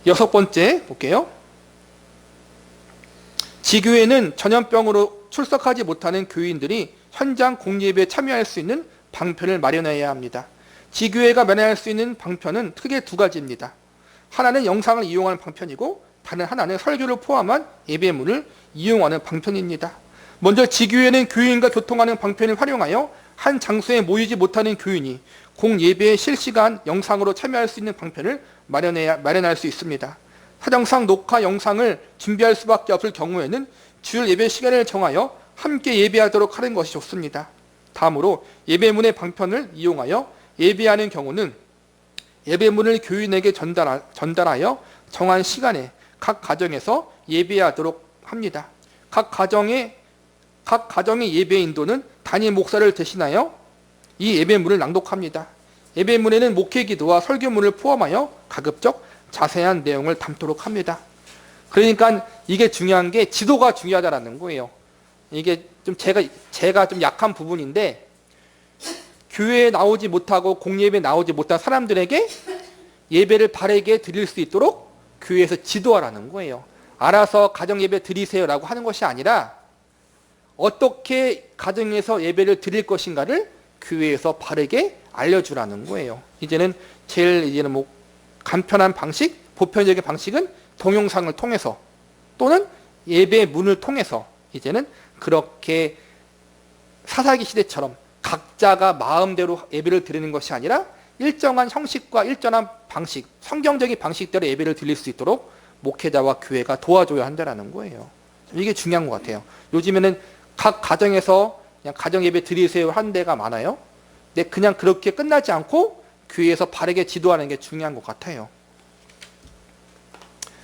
6번째 볼게요. 지교회는 전염병으로 출석하지 못하는 교인들이 현장 공예배에 참여할 수 있는 방편을 마련해야 합니다. 지교회가 마련할 수 있는 방편은 크게 두 가지입니다. 하나는 영상을 이용하는 방편이고 다른 하나는 설교를 포함한 예배문을 이용하는 방편입니다. 먼저 지교회는 교인과 교통하는 방편을 활용하여 한 장소에 모이지 못하는 교인이 공예배에 실시간 영상으로 참여할 수 있는 방편을 마련할 수 있습니다. 사정상 녹화 영상을 준비할 수밖에 없을 경우에는 주일 예배 시간을 정하여 함께 예배하도록 하는 것이 좋습니다. 다음으로 예배문의 방편을 이용하여 예배하는 경우는 예배문을 교인에게 전달하여 정한 시간에 각 가정에서 예배하도록 합니다. 각 가정의 예배 인도는 담임 목사를 대신하여 이 예배문을 낭독합니다. 예배문에는 목회기도와 설교문을 포함하여 가급적 자세한 내용을 담도록 합니다. 그러니까 이게 중요한 게 지도가 중요하다는 거예요. 이게 좀 제가 좀 약한 부분인데, 교회에 나오지 못하고 공예배에 나오지 못한 사람들에게 예배를 바르게 드릴 수 있도록 교회에서 지도하라는 거예요. 알아서 가정예배 드리세요라고 하는 것이 아니라 어떻게 가정에서 예배를 드릴 것인가를 교회에서 바르게 알려주라는 거예요. 이제는 간편한 방식, 보편적인 방식은 동영상을 통해서 또는 예배문을 통해서 이제는 그렇게 사사기 시대처럼 각자가 마음대로 예배를 드리는 것이 아니라 일정한 형식과 일정한 방식, 성경적인 방식대로 예배를 드릴 수 있도록 목회자와 교회가 도와줘야 한다는 거예요. 이게 중요한 것 같아요. 요즘에는 각 가정에서 그냥 가정 예배 드리세요 하는 데가 많아요. 근데 그냥 그렇게 끝나지 않고 교회에서 바르게 지도하는 게 중요한 것 같아요.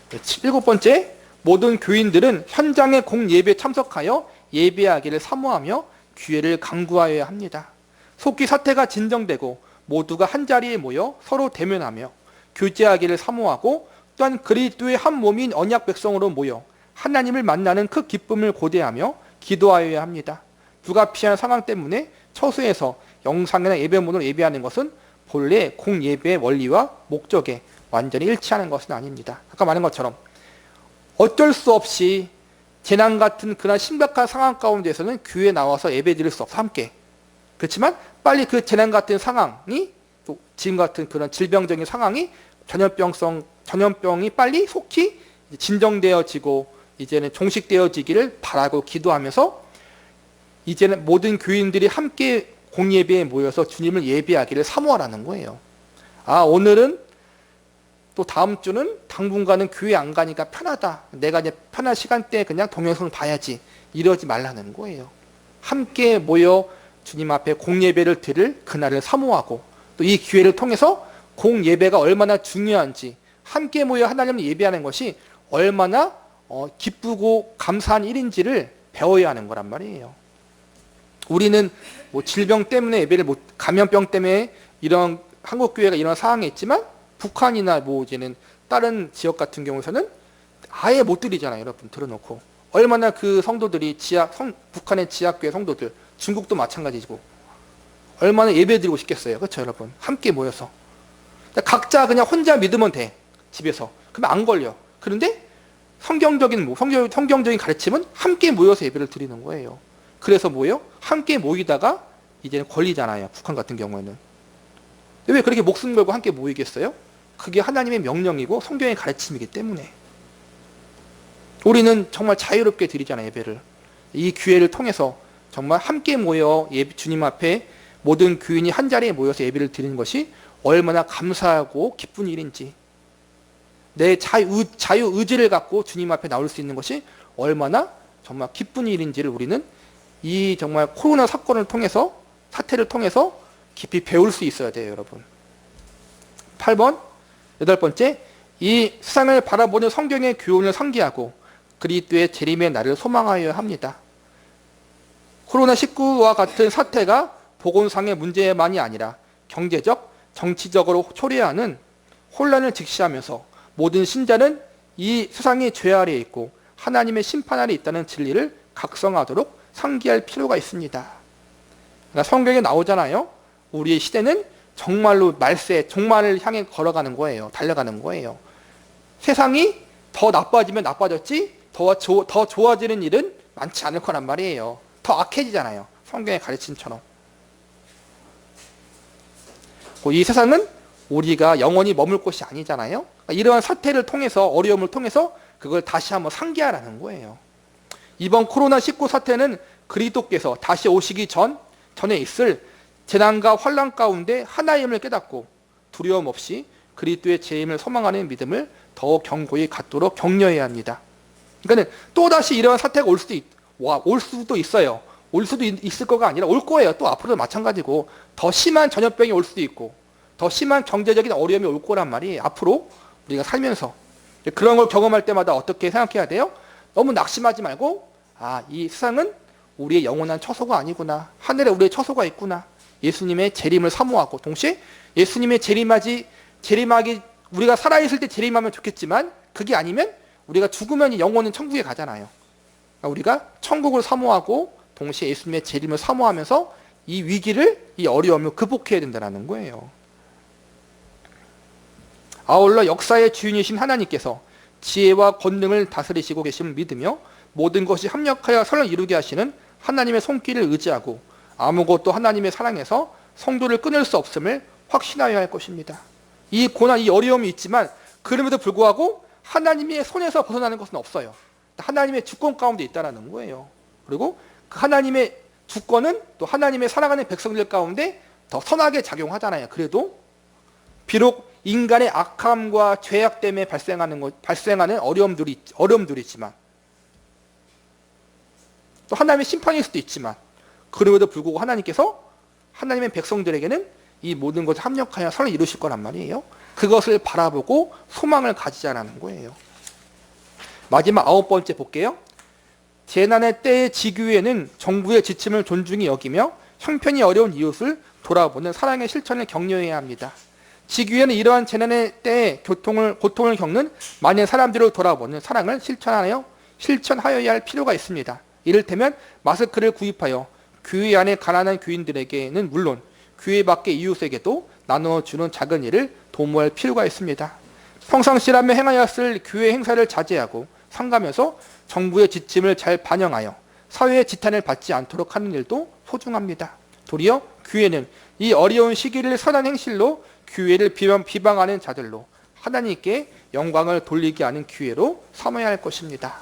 7번째, 모든 교인들은 현장의 공예배에 참석하여 예배하기를 사모하며 기회를 강구하여야 합니다. 속기 사태가 진정되고 모두가 한자리에 모여 서로 대면하며 교제하기를 사모하고 또한 그리스도의 한 몸인 언약 백성으로 모여 하나님을 만나는 그 기쁨을 고대하며 기도하여야 합니다. 불가피한 상황 때문에 처소에서 영상이나 예배문으로 예배하는 것은 본래 공예배의 원리와 목적에 완전히 일치하는 것은 아닙니다. 아까 말한 것처럼 어쩔 수 없이 재난 같은 그런 심각한 상황 가운데서는 교회에 나와서 예배 드릴 수 없어, 함께. 그렇지만 빨리 그 재난 같은 상황이, 또 지금 같은 그런 질병적인 상황이, 전염병이 빨리 속히 진정되어지고 이제는 종식되어지기를 바라고 기도하면서 이제는 모든 교인들이 함께 공예배에 모여서 주님을 예배하기를 사모하라는 거예요. 오늘은 또 다음 주는 당분간은 교회 안 가니까 편하다. 내가 이제 편한 시간대에 그냥 동영상을 봐야지. 이러지 말라는 거예요. 함께 모여 주님 앞에 공예배를 드릴 그날을 사모하고 또 이 기회를 통해서 공예배가 얼마나 중요한지, 함께 모여 하나님을 예배하는 것이 얼마나 기쁘고 감사한 일인지를 배워야 하는 거란 말이에요. 우리는 질병 때문에 감염병 때문에 이런 한국 교회가 이런 상황이 있지만 북한이나 이제는 다른 지역 같은 경우에는 아예 못 드리잖아요. 여러분 들어놓고 얼마나 그 성도들이 북한의 지하교회 성도들, 중국도 마찬가지고 얼마나 예배 드리고 싶겠어요. 그렇죠, 여러분? 함께 모여서 각자 그냥 혼자 믿으면 돼, 집에서. 그러면 안 걸려. 그런데 성경적인 가르침은 함께 모여서 예배를 드리는 거예요. 그래서 함께 모이다가 이제는 걸리잖아요. 북한 같은 경우에는. 왜 그렇게 목숨 걸고 함께 모이겠어요? 그게 하나님의 명령이고 성경의 가르침이기 때문에. 우리는 정말 자유롭게 드리잖아요, 예배를. 이 기회를 통해서 정말 함께 모여 주님 앞에 모든 교인이 한자리에 모여서 예배를 드리는 것이 얼마나 감사하고 기쁜 일인지, 내 자유의지를 갖고 주님 앞에 나올 수 있는 것이 얼마나 정말 기쁜 일인지를 우리는 이 정말 코로나 사태를 통해서 깊이 배울 수 있어야 돼요, 여러분. 8번, 8번째, 이 세상을 바라보는 성경의 교훈을 상기하고 그리스도의 재림의 날을 소망하여야 합니다. 코로나19와 같은 사태가 보건상의 문제만이 아니라 경제적, 정치적으로 초래하는 혼란을 직시하면서 모든 신자는 이 세상의 죄 아래에 있고 하나님의 심판 아래에 있다는 진리를 각성하도록 상기할 필요가 있습니다. 그러니까 성경에 나오잖아요. 우리의 시대는 정말로 종말을 향해 걸어가는 거예요. 달려가는 거예요. 세상이 더 나빠지면 나빠졌지 더 좋아지는 일은 많지 않을 거란 말이에요. 더 악해지잖아요. 성경의 가르침처럼. 이 세상은 우리가 영원히 머물 곳이 아니잖아요. 그러니까 이러한 사태를 통해서, 어려움을 통해서 그걸 다시 한번 상기하라는 거예요. 이번 코로나19 사태는 그리스도께서 다시 오시기 전에 있을 재난과 환난 가운데 하나임을 깨닫고 두려움 없이 그리스도의 재임을 소망하는 믿음을 더욱 견고히 갖도록 격려해야 합니다. 그러니까 또다시 이러한 사태가 올 수도 있어요. 올 수도 있을 거가 아니라 올 거예요. 또 앞으로도 마찬가지고 더 심한 전염병이 올 수도 있고 더 심한 경제적인 어려움이 올 거란 말이에요. 앞으로 우리가 살면서. 그런 걸 경험할 때마다 어떻게 생각해야 돼요? 너무 낙심하지 말고 이 세상은 우리의 영원한 처소가 아니구나. 하늘에 우리의 처소가 있구나. 예수님의 재림을 사모하고 동시에 예수님의 재림하기 우리가 살아있을 때 재림하면 좋겠지만 그게 아니면 우리가 죽으면 영혼은 천국에 가잖아요. 그러니까 우리가 천국을 사모하고 동시에 예수님의 재림을 사모하면서 이 위기를, 이 어려움을 극복해야 된다는 거예요. 아울러 역사의 주인이신 하나님께서 지혜와 권능을 다스리시고 계심을 믿으며 모든 것이 합력하여 선을 이루게 하시는 하나님의 손길을 의지하고 아무것도 하나님의 사랑에서 성도를 끊을 수 없음을 확신하여야 할 것입니다. 이 고난, 이 어려움이 있지만 그럼에도 불구하고 하나님의 손에서 벗어나는 것은 없어요. 하나님의 주권 가운데 있다는 거예요. 그리고 그 하나님의 주권은 또 하나님의 사랑하는 백성들 가운데 더 선하게 작용하잖아요. 그래도 비록 인간의 악함과 죄악 때문에 발생하는 어려움들이 있지만 또 하나님의 심판일 수도 있지만 그럼에도 불구하고 하나님께서 하나님의 백성들에게는 이 모든 것을 합력하여 선을 이루실 거란 말이에요. 그것을 바라보고 소망을 가지자라는 거예요. 마지막 9번째 볼게요. 재난의 때의 지교회는 정부의 지침을 존중히 여기며 형편이 어려운 이웃을 돌아보는 사랑의 실천을 격려해야 합니다. 지교회는 이러한 재난의 때에 고통을 겪는 많은 사람들을 돌아보는 사랑을 실천하여야 할 필요가 있습니다. 이를테면 마스크를 구입하여 교회 안에 가난한 교인들에게는 물론 교회 밖의 이웃에게도 나누어주는 작은 일을 도모할 필요가 있습니다. 평상시라면 행하였을 교회 행사를 자제하고 삼가면서 정부의 지침을 잘 반영하여 사회의 지탄을 받지 않도록 하는 일도 소중합니다. 도리어 교회는 이 어려운 시기를 선한 행실로 교회를 비방하는 자들로 하나님께 영광을 돌리게 하는 기회로 삼아야 할 것입니다.